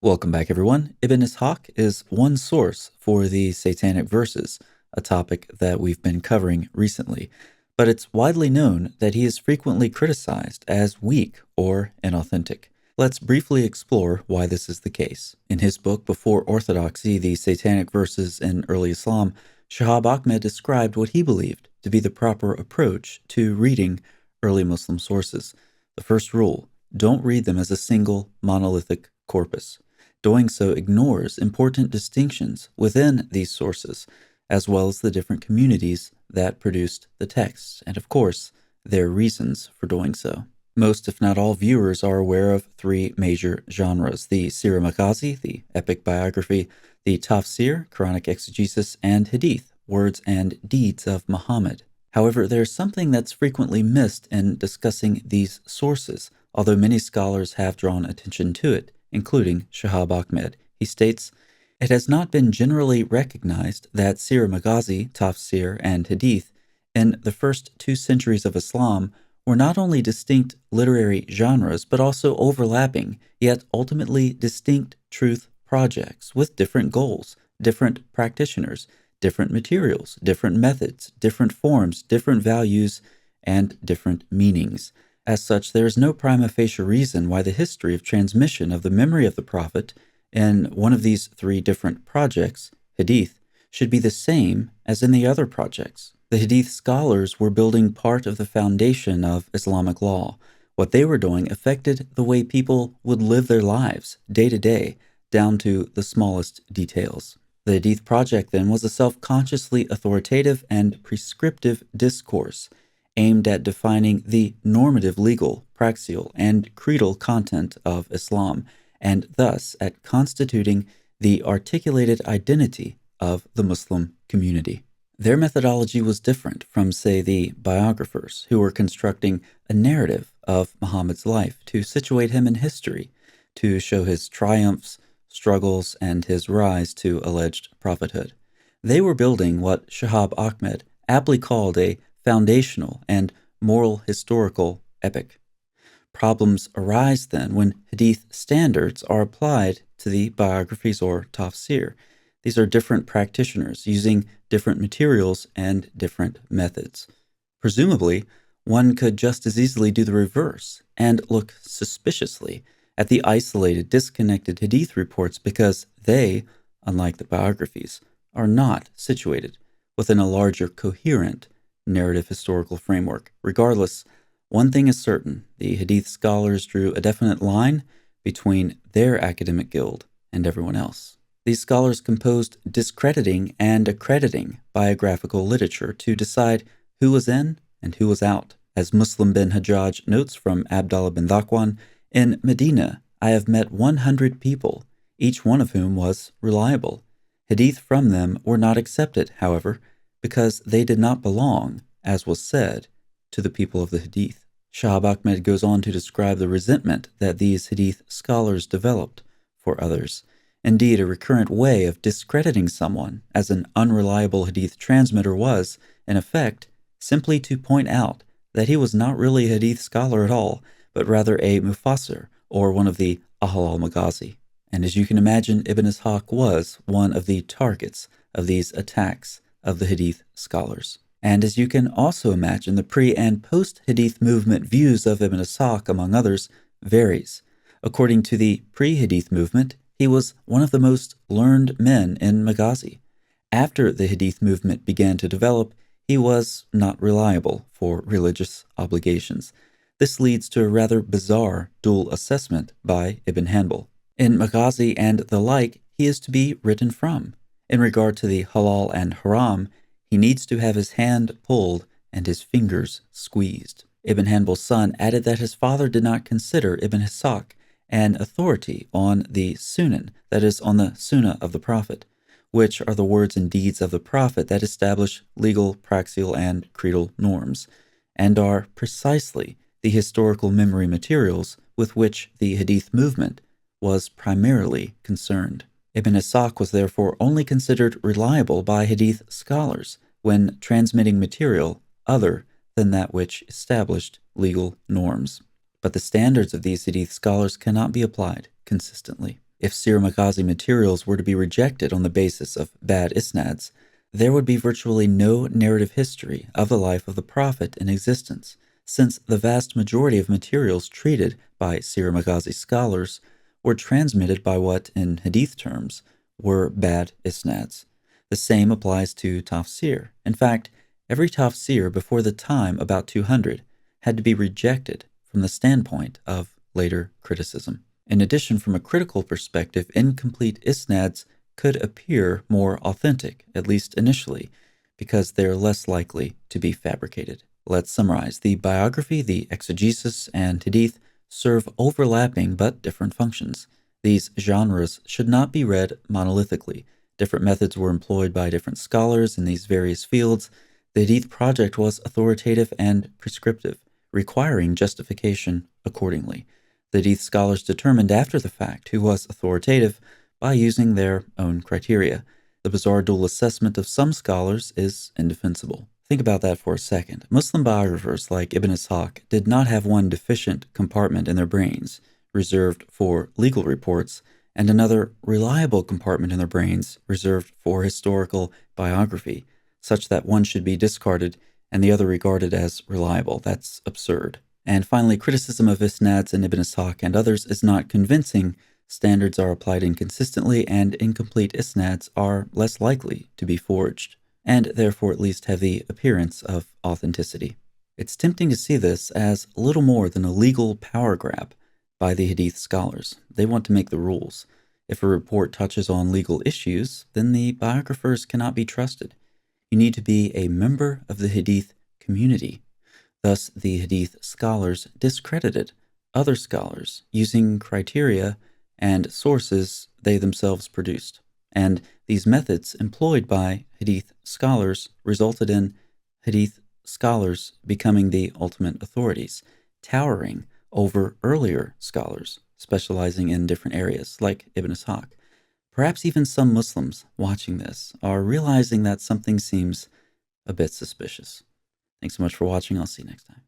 Welcome back, everyone. Ibn Ishaq is one source for the satanic verses, a topic that we've been covering recently, but it's widely known that he is frequently criticized as weak or inauthentic. Let's briefly explore why this is the case. In his book, Before Orthodoxy, the Satanic Verses in Early Islam, Shahab Ahmed described what he believed to be the proper approach to reading early Muslim sources. The first rule: don't read them as a single monolithic corpus. Doing so ignores important distinctions within these sources, as well as the different communities that produced the texts, and of course, their reasons for doing so. Most, if not all, viewers are aware of three major genres: the Sira Maghazi, the epic biography, the Tafsir, Quranic exegesis, and Hadith, words and deeds of Muhammad. However, there's something that's frequently missed in discussing these sources, although many scholars have drawn attention to it, including Shahab Ahmed. He states, "It has not been generally recognized that Sira Maghazi, Tafsir, and Hadith in the first 2 centuries of Islam were not only distinct literary genres, but also overlapping, yet ultimately distinct truth projects with different goals, different practitioners, different materials, different methods, different forms, different values, and different meanings. As such, there is no prima facie reason why the history of transmission of the memory of the Prophet in one of these three different projects, Hadith, should be the same as in the other projects. The Hadith scholars were building part of the foundation of Islamic law. What they were doing affected the way people would live their lives day to day, down to the smallest details. The Hadith project, then, was a self-consciously authoritative and prescriptive discourse aimed at defining the normative legal, praxial, and creedal content of Islam, and thus at constituting the articulated identity of the Muslim community. Their methodology was different from, say, the biographers, who were constructing a narrative of Muhammad's life to situate him in history, to show his triumphs, struggles, and his rise to alleged prophethood. They were building what Shahab Ahmed aptly called a foundational and moral historical epic. Problems arise then when Hadith standards are applied to the biographies or tafsir. These are different practitioners using different materials and different methods. Presumably, one could just as easily do the reverse and look suspiciously at the isolated, disconnected Hadith reports because they, unlike the biographies, are not situated within a larger, coherent narrative historical framework. Regardless, one thing is certain: the Hadith scholars drew a definite line between their academic guild and everyone else. These scholars composed discrediting and accrediting biographical literature to decide who was in and who was out. As Muslim bin Hajjaj notes from Abdullah bin Dhakwan, "In Medina, I have met 100 people, each one of whom was reliable. Hadith from them were not accepted, however, because they did not belong, as was said, to the people of the Hadith." Shahab Ahmed goes on to describe the resentment that these Hadith scholars developed for others. Indeed, a recurrent way of discrediting someone as an unreliable Hadith transmitter was, in effect, simply to point out that he was not really a Hadith scholar at all, but rather a mufassir, or one of the Ahl al-Maghazi. And as you can imagine, Ibn Ishaq was one of the targets of these attacks of the Hadith scholars. And as you can also imagine, the pre- and post-Hadith movement views of Ibn Ishaq, among others, varies. According to the pre-Hadith movement, he was one of the most learned men in Maghazi. After the Hadith movement began to develop, he was not reliable for religious obligations. This leads to a rather bizarre dual assessment by Ibn Hanbal. In Maghazi and the like, he is to be written from. In regard to the halal and haram, he needs to have his hand pulled and his fingers squeezed. Ibn Hanbal's son added that his father did not consider Ibn Ishaq an authority on the Sunan, that is, on the Sunnah of the Prophet, which are the words and deeds of the Prophet that establish legal, praxial, and creedal norms, and are precisely the historical memory materials with which the Hadith movement was primarily concerned. Ibn Ishaq was therefore only considered reliable by Hadith scholars when transmitting material other than that which established legal norms. But the standards of these Hadith scholars cannot be applied consistently. If Sir Maghazi materials were to be rejected on the basis of bad isnads, there would be virtually no narrative history of the life of the Prophet in existence, since the vast majority of materials treated by Sir Maghazi scholars were transmitted by what, in hadith terms, were bad isnads. The same applies to tafsir. In fact, every tafsir before the time about 200 had to be rejected from the standpoint of later criticism. In addition, from a critical perspective, incomplete isnads could appear more authentic, at least initially, because they are less likely to be fabricated. Let's summarize. The biography, the exegesis, and hadith serve overlapping but different functions. These genres should not be read monolithically. Different methods were employed by different scholars in these various fields. The hadith project was authoritative and prescriptive, requiring justification accordingly. The hadith scholars determined after the fact who was authoritative by using their own criteria. The bizarre dual assessment of some scholars is indefensible. Think about that for a second. Muslim biographers like Ibn Ishaq did not have one deficient compartment in their brains, reserved for legal reports, and another reliable compartment in their brains, reserved for historical biography, such that one should be discarded and the other regarded as reliable. That's absurd. And finally, criticism of isnads in Ibn Ishaq and others is not convincing. Standards are applied inconsistently, and incomplete isnads are less likely to be forged, and therefore at least have the appearance of authenticity. It's tempting to see this as little more than a legal power grab by the hadith scholars. They want to make the rules. If a report touches on legal issues, then the biographers cannot be trusted. You need to be a member of the hadith community. Thus, the hadith scholars discredited other scholars using criteria and sources they themselves produced. And these methods employed by hadith scholars resulted in hadith scholars becoming the ultimate authorities, towering over earlier scholars specializing in different areas, like Ibn Ishaq. Perhaps even some Muslims watching this are realizing that something seems a bit suspicious. Thanks so much for watching. I'll see you next time.